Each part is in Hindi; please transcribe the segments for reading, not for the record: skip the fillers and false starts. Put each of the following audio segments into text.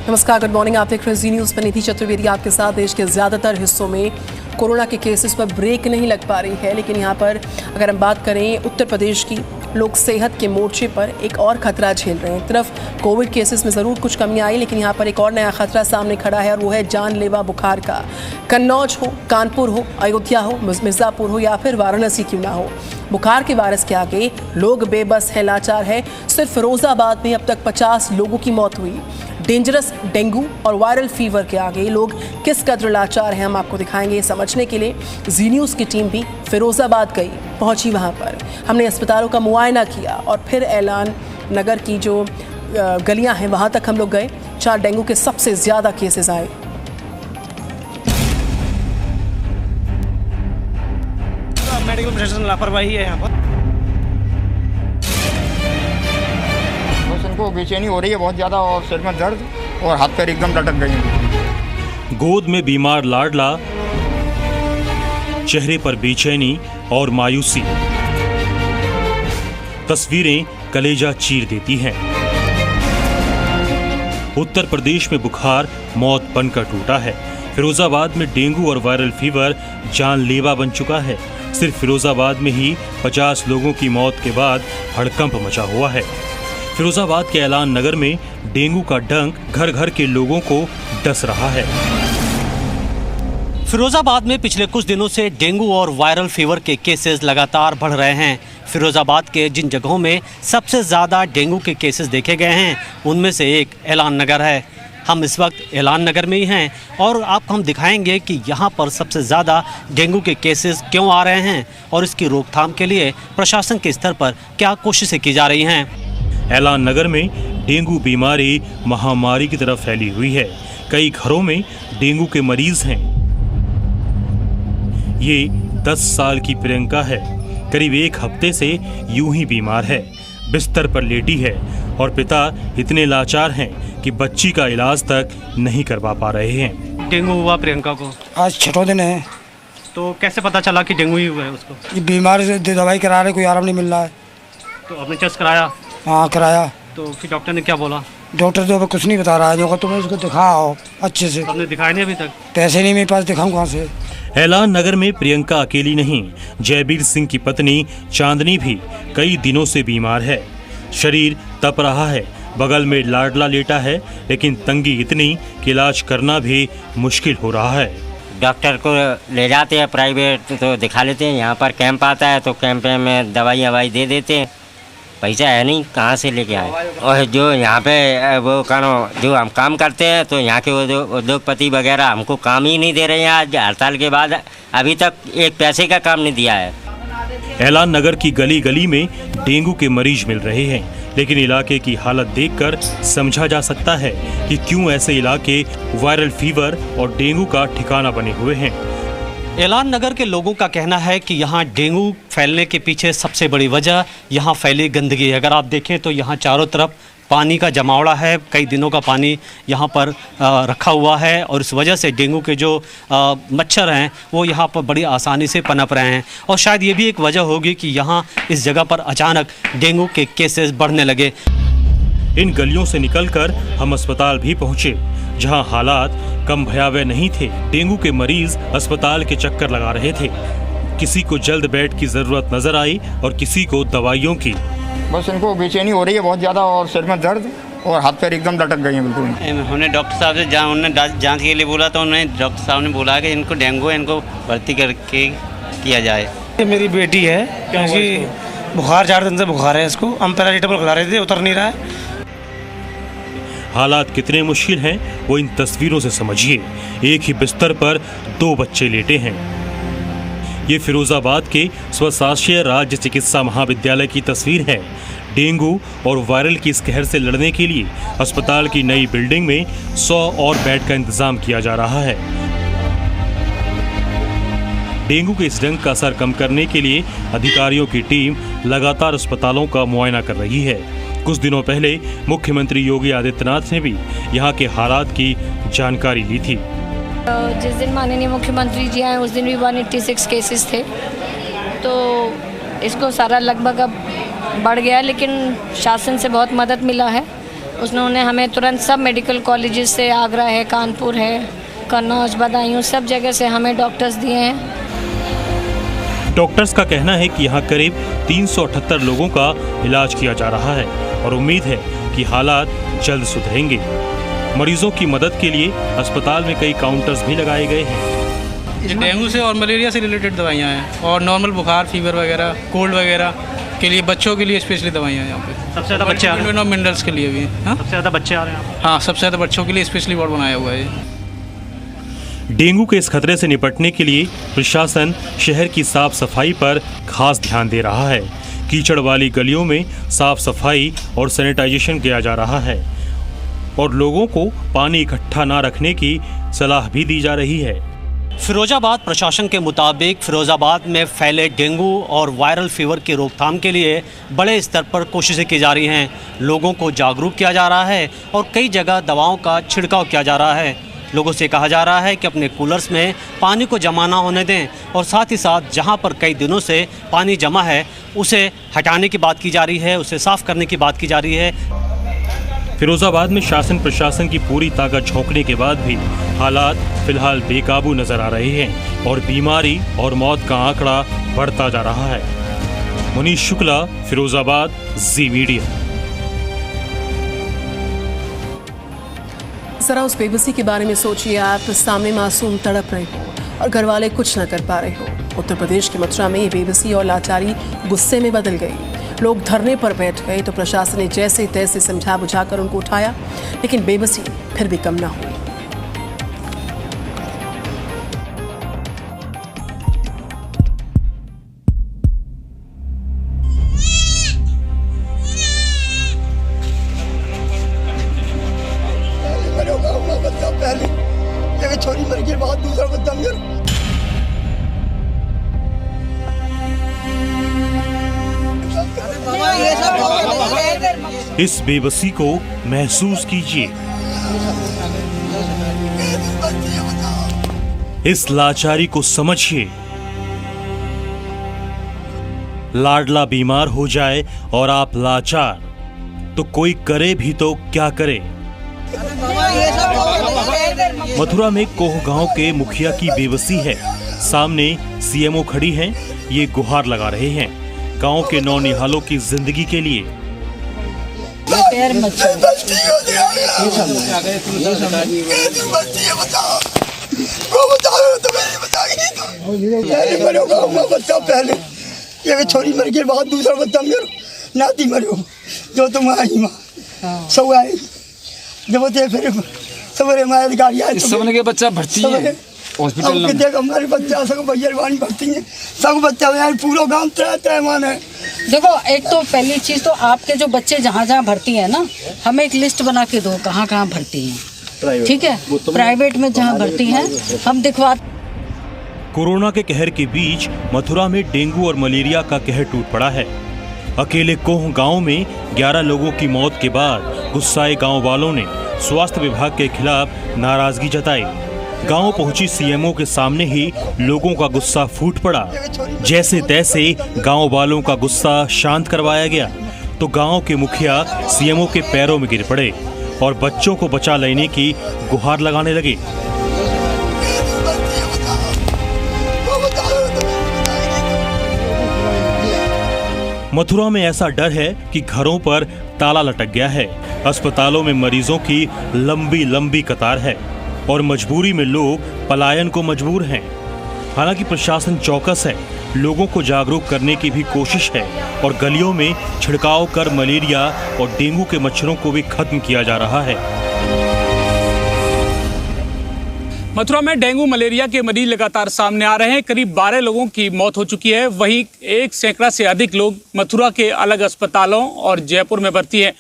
नमस्कार, गुड मॉर्निंग। आप देख रहे हैं जी न्यूज़ पर निधि चतुर्वेदी आपके साथ। देश के ज़्यादातर हिस्सों में कोरोना के केसेस पर ब्रेक नहीं लग पा रही है, लेकिन यहाँ पर अगर हम बात करें उत्तर प्रदेश की, लोग सेहत के मोर्चे पर एक और खतरा झेल रहे हैं। एक तरफ कोविड केसेस में ज़रूर कुछ कमी आई, लेकिन यहाँ पर एक और नया खतरा सामने खड़ा है और वो है जानलेवा बुखार का। कन्नौज हो, कानपुर हो, अयोध्या हो, मिर्ज़ापुर हो या फिर वाराणसी क्यों ना हो, बुखार के वायरस के आगे लोग बेबस है, लाचार है। सिर्फ फिरोजाबाद में अब तक 50 लोगों की मौत हुई। डेंजरस डेंगू और वायरल फीवर के आगे लोग किस कदर लाचार हैं, हम आपको दिखाएंगे। समझने के लिए जी न्यूज़ की टीम भी फिरोजाबाद गई, पहुंची वहां पर। हमने अस्पतालों का मुआयना किया और फिर ऐलान नगर की जो गलियां हैं वहां तक हम लोग गए। 4 डेंगू के सबसे ज़्यादा केसेस आए। मेडिकल प्रशासन लापरवाही है यहाँ पर। इनको बेचैनी हो रही है बहुत ज़्यादा और सिर में दर्द और हाथ पैर एकदम लटक गए हैं। गोद में बीमार लाडला, चेहरे पर बेचैनी और मायूसी, तस्वीरें कलेजा चीर देती हैं। उत्तर प्रदेश में बुखार मौत बनकर टूटा है। फिरोजाबाद में डेंगू और वायरल फीवर जानलेवा बन चुका है। सिर्फ फिरोजाबाद में ही 50 लोगों की मौत के बाद हड़कंप मचा हुआ है। फिरोजाबाद के ऐलान नगर में डेंगू का डंक घर घर के लोगों को डस रहा है। फिरोजाबाद में पिछले कुछ दिनों से डेंगू और वायरल फीवर के केसेस लगातार बढ़ रहे हैं। फिरोजाबाद के जिन जगहों में सबसे ज़्यादा डेंगू के केसेस देखे गए हैं उनमें से एक ऐलान नगर है। हम इस वक्त ऐलान नगर में ही हैं और आपको हम दिखाएंगे कि यहाँ पर सबसे ज़्यादा डेंगू के केसेस क्यों आ रहे हैं और इसकी रोकथाम के लिए प्रशासन के स्तर पर क्या कोशिशें की जा रही हैं। ऐलान नगर में डेंगू बीमारी महामारी की तरफ फैली हुई है। कई घरों में डेंगू के मरीज हैं। ये 10 साल की प्रियंका है। करीब 1 हफ्ते से यूं ही बीमार है, बिस्तर पर लेटी है और पिता इतने लाचार हैं कि बच्ची का इलाज तक नहीं करवा पा रहे हैं। डेंगू हुआ प्रियंका को? आज 6वां दिन है। तो कैसे पता चला कि डेंगू ही हुआ है उसको? ये बीमारी से दवाई करा रहे, कोई आराम नहीं मिल रहा है। तो आपने टेस्ट कराया? हाँ कराया। तो फिर डॉक्टर ने क्या बोला? डॉक्टर तो अभी कुछ नहीं बता रहा है, जो तुम्हें उसको दिखाओ अच्छे से। आपने दिखाया नहीं अभी तक? पैसे नहीं मेरे पास, दिखाऊं कहाँ से। ऐलान नगर में प्रियंका अकेली नहीं, जयबीर सिंह की पत्नी चांदनी भी कई दिनों से बीमार है। शरीर तप रहा है, बगल में लाडला लेटा है, लेकिन तंगी इतनी कि इलाज करना भी मुश्किल हो रहा है। डॉक्टर को ले जाते हैं प्राइवेट तो दिखा लेते हैं। यहाँ पर कैंप आता है तो कैंप में दवाई दे देते हैं। पैसा है नहीं, कहाँ से लेके आए। और जो यहाँ पे वो जो हम काम करते हैं तो यहाँ के वो उद्योगपति वगैरह हमको काम ही नहीं दे रहे हैं। आज हड़ताल के बाद अभी तक एक पैसे का काम नहीं दिया है। ऐलान नगर की गली गली में डेंगू के मरीज मिल रहे हैं, लेकिन इलाके की हालत देखकर समझा जा सकता है कि क्यों ऐसे इलाके वायरल फीवर और डेंगू का ठिकाना बने हुए हैं। ऐलान नगर के लोगों का कहना है कि यहाँ डेंगू फैलने के पीछे सबसे बड़ी वजह यहाँ फैली गंदगी है। अगर आप देखें तो यहाँ चारों तरफ पानी का जमावड़ा है, कई दिनों का पानी यहाँ पर रखा हुआ है और इस वजह से डेंगू के जो मच्छर हैं वो यहाँ पर बड़ी आसानी से पनप रहे हैं। और शायद ये भी एक वजह होगी कि यहाँ इस जगह पर अचानक डेंगू के केसेस बढ़ने लगे। इन गलियों से निकलकर हम अस्पताल भी पहुँचे, जहां हालात कम भयावह नहीं थे। डेंगू के मरीज अस्पताल के चक्कर लगा रहे थे। किसी को जल्द बेड की जरूरत नजर आई और किसी को दवाइयों की। बस इनको बेचैनी हो रही है बहुत ज़्यादा और सिर में दर्द और हाथ पैर एकदम लटक गए हैं बिल्कुल। हमने डॉक्टर साहब से उन्होंने जांच के लिए बोला तो उन्होंने डॉक्टर साहब ने बोला कि इनको डेंगू है, इनको भर्ती करके किया जाए। ये मेरी बेटी है, क्योंकि बुखार 4 दिन से बुखार है इसको। हम पैरासीटामोल खिला रहे थे, उतर नहीं रहा है। हालात कितने मुश्किल हैं वो इन तस्वीरों से समझिए। एक ही बिस्तर पर 2 बच्चे लेटे हैं। ये फिरोजाबाद के स्वशासीय राज्य चिकित्सा महाविद्यालय की तस्वीर है। डेंगू और वायरल की इस कहर से लड़ने के लिए अस्पताल की नई बिल्डिंग में 100 और बेड का इंतजाम किया जा रहा है। डेंगू के इस डंक का असर कम करने के लिए अधिकारियों की टीम लगातार अस्पतालों का मुआयना कर रही है। कुछ दिनों पहले मुख्यमंत्री योगी आदित्यनाथ ने भी यहाँ के हालात की जानकारी ली थी। जिस दिन माननीय मुख्यमंत्री जी आए उस दिन भी 186 केसेस थे, तो इसको सारा लगभग अब बढ़ गया, लेकिन शासन से बहुत मदद मिला है। उन्होंने हमें तुरंत सब मेडिकल कॉलेजेस से, आगरा है, कानपुर है, कन्नौज, बदायूं, सब जगह से हमें डॉक्टर्स दिए हैं। डॉक्टर्स का कहना है कि यहाँ करीब 378 लोगों का इलाज किया जा रहा है और उम्मीद है कि हालात जल्द सुधरेंगे। मरीजों की मदद के लिए अस्पताल में कई काउंटर्स भी लगाए गए हैं। डेंगू से और मलेरिया से रिलेटेड दवाइयाँ हैं और नॉर्मल बुखार, फीवर वगैरह, कोल्ड वगैरह के लिए बच्चों के लिए स्पेशली दवाइयाँ हैं यहाँ पे। सबसे ज़्यादा बच्चे आ रहे हैं, मिनरल्स के लिए भी। हाँ, सबसे ज़्यादा बच्चे आ रहे हैं। हाँ, सबसे ज़्यादा बच्चों के लिए स्पेशली वार्ड बनाया हुआ है। डेंगू के इस खतरे से निपटने के लिए प्रशासन शहर की साफ सफाई पर खास ध्यान दे रहा है। कीचड़ वाली गलियों में साफ सफाई और सैनिटाइजेशन किया जा रहा है और लोगों को पानी इकट्ठा न रखने की सलाह भी दी जा रही है। फिरोजाबाद प्रशासन के मुताबिक फिरोजाबाद में फैले डेंगू और वायरल फीवर की रोकथाम के लिए बड़े स्तर पर कोशिशें की जा रही हैं। लोगों को जागरूक किया जा रहा है और कई जगह दवाओं का छिड़काव किया जा रहा है। लोगों से कहा जा रहा है कि अपने कूलर्स में पानी को जमा ना होने दें और साथ ही साथ जहां पर कई दिनों से पानी जमा है उसे हटाने की बात की जा रही है, उसे साफ़ करने की बात की जा रही है। फिरोजाबाद में शासन प्रशासन की पूरी ताकत झोंकने के बाद भी हालात फिलहाल बेकाबू नजर आ रहे हैं और बीमारी और मौत का आंकड़ा बढ़ता जा रहा है। मुनीश शुक्ला, फिरोजाबाद, जी मीडिया। जरा उस बेबसी के बारे में सोचिए। आप सामने मासूम तड़प रहे हो और घर वाले कुछ न कर पा रहे हो। उत्तर प्रदेश की मथुरा में ये बेबसी और लाचारी गुस्से में बदल गई। लोग धरने पर बैठ गए तो प्रशासन ने जैसे तैसे समझा बुझाकर उनको उठाया, लेकिन बेबसी फिर भी कम ना हुई। पहले छोरी मर गई, बाद दूसरा बच्चा मेरा। इस बेबसी को महसूस कीजिए, इस लाचारी को समझिए। लाडला बीमार हो जाए और आप लाचार, तो कोई करे भी तो क्या करे। मथुरा में कोह गांव के मुखिया की बेबसी है। सामने सीएमओ खड़ी हैं, ये गुहार लगा रहे हैं गांव के नौनिहालों की जिंदगी के लिए। पहले एक छोरी मर गई, बाद दूसरा बच्चा मेरा। नाती मरो जो तुम आई माँ सब आई जब फिर सवेरे माया गाड़ी आई सबने के बच्चा भर्ती है हॉस्पिटल में। देख हमारे बच्चा सब भैया भर्ती है, सब बच्चा पूरा गाँव तय मान है। देखो, एक तो पहली चीज तो आपके जो बच्चे जहाँ जहाँ भर्ती हैं ना, हमें एक लिस्ट बना के दो कहाँ कहाँ भर्ती हैं, ठीक है? प्राइवेट में जहाँ भर्ती हैं हम दिखवा। कोरोना के कहर के बीच मथुरा में डेंगू और मलेरिया का कहर टूट पड़ा है। अकेले कोह गांव में 11 लोगों की मौत के बाद गुस्साए गांव वालों ने स्वास्थ्य विभाग के खिलाफ नाराजगी जताई। गांव पहुंची सीएमओ के सामने ही लोगों का गुस्सा फूट पड़ा। जैसे तैसे गांव वालों का गुस्सा शांत करवाया गया तो गांव के मुखिया सीएमओ के पैरों में गिर पड़े और बच्चों को बचा लेने की गुहार लगाने लगे। मथुरा में ऐसा डर है कि घरों पर ताला लटक गया है। अस्पतालों में मरीजों की लंबी लंबी कतार है और मजबूरी में लोग पलायन को मजबूर हैं। हालांकि प्रशासन चौकस है, लोगों को जागरूक करने की भी कोशिश है और गलियों में छिड़काव कर मलेरिया और डेंगू के मच्छरों को भी खत्म किया जा रहा है। मथुरा में डेंगू मलेरिया के मरीज लगातार सामने आ रहे हैं। करीब 12 लोगों की मौत हो चुकी है। वहीं 1 सैकड़ा से अधिक लोग मथुरा के अलग अस्पतालों और जयपुर में भर्ती हैं।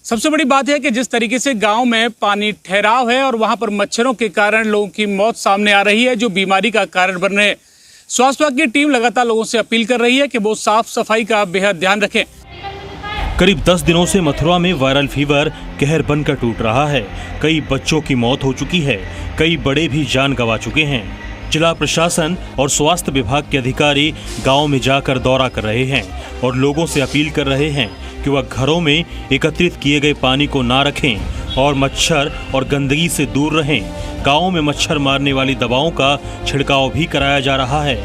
सबसे बड़ी बात है कि जिस तरीके से गांव में पानी ठहराव है और वहां पर मच्छरों के कारण लोगों की मौत सामने आ रही है, जो बीमारी का कारण बन रहे हैं। स्वास्थ्य विभाग की टीम लगातार लोगों से अपील कर रही है कि वो साफ सफाई का बेहद ध्यान रखें। करीब 10 दिनों से मथुरा में वायरल फीवर कहर बनकर टूट रहा है। कई बच्चों की मौत हो चुकी है, कई बड़े भी जान गंवा चुके हैं। जिला प्रशासन और स्वास्थ्य विभाग के अधिकारी गांव में जाकर दौरा कर रहे हैं और लोगों से अपील कर रहे हैं कि वह घरों में एकत्रित किए गए पानी को ना रखें और मच्छर और गंदगी से दूर रहें। गांव में मच्छर मारने वाली दवाओं का छिड़काव भी कराया जा रहा है।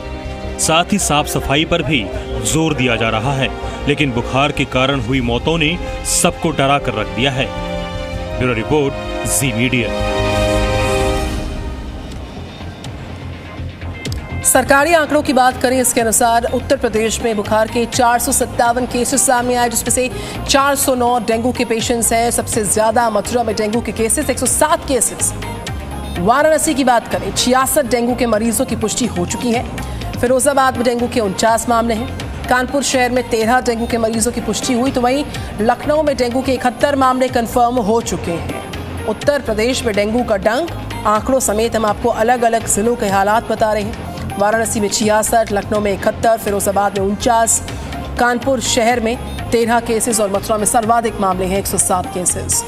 साथ ही साफ सफाई पर भी जोर दिया जा रहा है, लेकिन बुखार के कारण हुई मौतों ने सबको डरा कर रख दिया है। ब्यूरो रिपोर्ट, जी मीडिया। सरकारी आंकड़ों की बात करें, इसके अनुसार उत्तर प्रदेश में बुखार के 457 केसेस सामने आए, जिसमें से 409 डेंगू के पेशेंट्स हैं। सबसे ज्यादा मथुरा में डेंगू के केसेस 107 केसेस। वाराणसी की बात करें, 66 डेंगू के मरीजों की पुष्टि हो चुकी है। फिरोजाबाद में डेंगू के 49 मामले हैं। कानपुर शहर में 13 डेंगू के मरीजों की पुष्टि हुई, तो वहीं लखनऊ में डेंगू के 71 मामले कंफर्म हो चुके हैं। उत्तर प्रदेश में डेंगू का डंक, आंकड़ों समेत हम आपको अलग अलग जिलों के हालात बता रहे हैं। वाराणसी में 66, लखनऊ में 71, फिरोजाबाद में 49, कानपुर शहर में 13 केसेस और मथुरा में सर्वाधिक मामले हैं, 107 केसेस।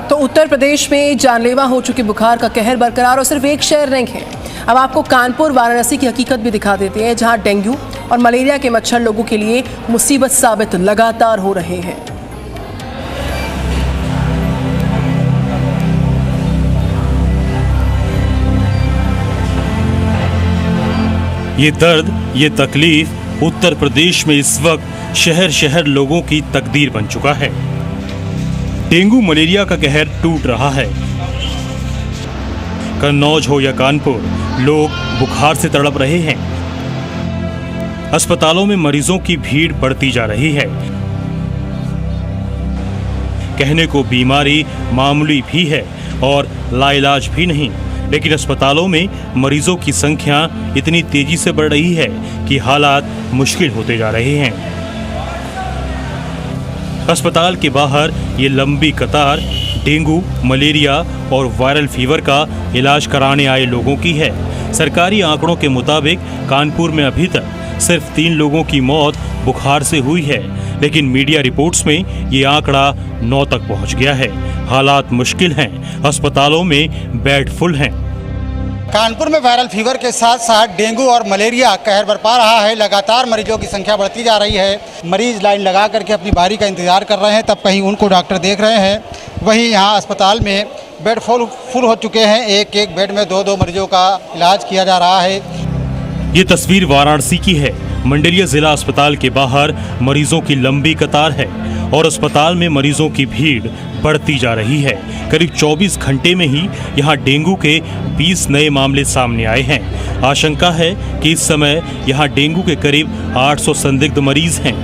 तो उत्तर प्रदेश में जानलेवा हो चुके बुखार का कहर बरकरार, और सिर्फ एक शहर नहीं है। अब आपको कानपुर, वाराणसी की हकीकत भी दिखा देते हैं, जहां डेंगू और मलेरिया के मच्छर लोगों के लिए मुसीबत साबित लगातार हो रहे हैं। ये दर्द, ये तकलीफ उत्तर प्रदेश में इस वक्त शहर शहर लोगों की तकदीर बन चुका है। डेंगू मलेरिया का कहर टूट रहा है। कन्नौज हो या कानपुर, लोग बुखार से तड़प रहे हैं। अस्पतालों में मरीजों की भीड़ बढ़ती जा रही है। कहने को बीमारी मामूली भी है और लाइलाज भी नहीं, लेकिन अस्पतालों में मरीजों की संख्या इतनी तेजी से बढ़ रही है कि हालात मुश्किल होते जा रहे हैं। अस्पताल के बाहर ये लंबी कतार डेंगू, मलेरिया और वायरल फीवर का इलाज कराने आए लोगों की है। सरकारी आंकड़ों के मुताबिक कानपुर में अभी तक सिर्फ 3 लोगों की मौत बुखार से हुई है, लेकिन मीडिया रिपोर्ट्स में ये आंकड़ा 9 तक पहुंच गया है। हालात मुश्किल हैं, अस्पतालों में बेड फुल हैं। कानपुर में वायरल फीवर के साथ साथ डेंगू और मलेरिया कहर बरपा रहा है। लगातार मरीजों की संख्या बढ़ती जा रही है। मरीज लाइन लगा करके अपनी बारी का इंतजार कर रहे हैं, तब कहीं उनको डॉक्टर देख रहे हैं। वहीं यहाँ अस्पताल में बेड फुल हो चुके हैं। एक एक बेड में 2-2 मरीजों का इलाज किया जा रहा है। ये तस्वीर वाराणसी की है। मंडलीय जिला अस्पताल के बाहर मरीजों की लंबी कतार है और अस्पताल में मरीजों की भीड़ बढ़ती जा रही है। करीब 24 घंटे में ही यहाँ डेंगू के 20 नए मामले सामने आए हैं। आशंका है कि इस समय यहाँ डेंगू के करीब 800 संदिग्ध मरीज हैं।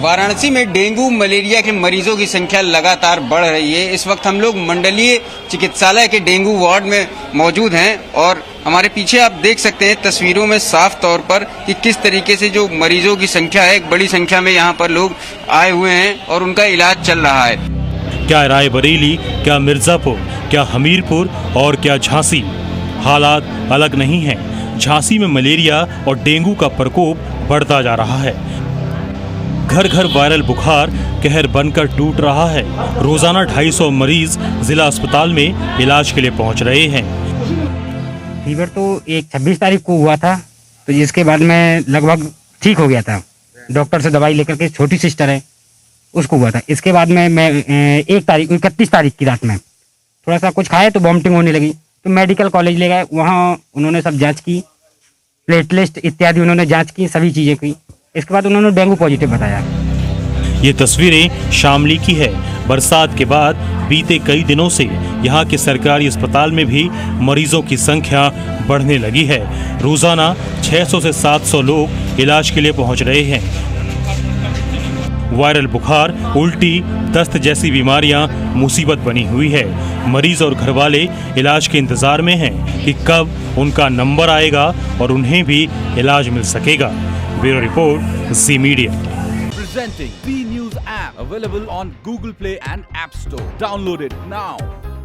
वाराणसी में डेंगू मलेरिया के मरीजों की संख्या लगातार बढ़ रही है। इस वक्त हम लोग मंडलीय चिकित्सालय के डेंगू वार्ड में मौजूद हैं और हमारे पीछे आप देख सकते हैं तस्वीरों में साफ तौर पर कि किस तरीके से जो मरीजों की संख्या है, एक बड़ी संख्या में यहाँ पर लोग आए हुए हैं और उनका इलाज चल रहा है। क्या रायबरेली, क्या मिर्जापुर, क्या हमीरपुर और क्या झांसी, हालात अलग नहीं हैं। झांसी में मलेरिया और डेंगू का प्रकोप बढ़ता जा रहा है। घर घर वायरल बुखार कहर बनकर टूट रहा है। रोजाना 250 मरीज जिला अस्पताल में इलाज के लिए पहुंच रहे हैं। फीवर तो एक 26 तारीख को हुआ था, तो जिसके बाद मैं लगभग ठीक हो गया था। डॉक्टर से दवाई लेकर के, छोटी सिस्टर है उसको हुआ था। इसके बाद मैं 31 तारीख की रात में थोड़ा सा कुछ खाया तो वॉमिटिंग होने लगी, तो मेडिकल कॉलेज ले गए। वहाँ उन्होंने सब जांच की, प्लेटलेट इत्यादि उन्होंने जांच की, सभी चीज़ें की। इसके बाद उन्होंने डेंगू पॉजिटिव बताया। ये तस्वीरें शामली की है। बरसात के बाद बीते कई दिनों से यहाँ के सरकारी अस्पताल में भी मरीजों की संख्या बढ़ने लगी है। रोजाना 600 से 700 लोग इलाज के लिए पहुँच रहे हैं। वायरल बुखार, उल्टी, दस्त जैसी बीमारियां मुसीबत बनी हुई है। मरीज और घरवाले इलाज के इंतजार में हैं कि कब उनका नंबर आएगा और उन्हें भी इलाज मिल सकेगा। Bureau report, ji media. Presenting B News app available on Google Play and App Store. Download it now.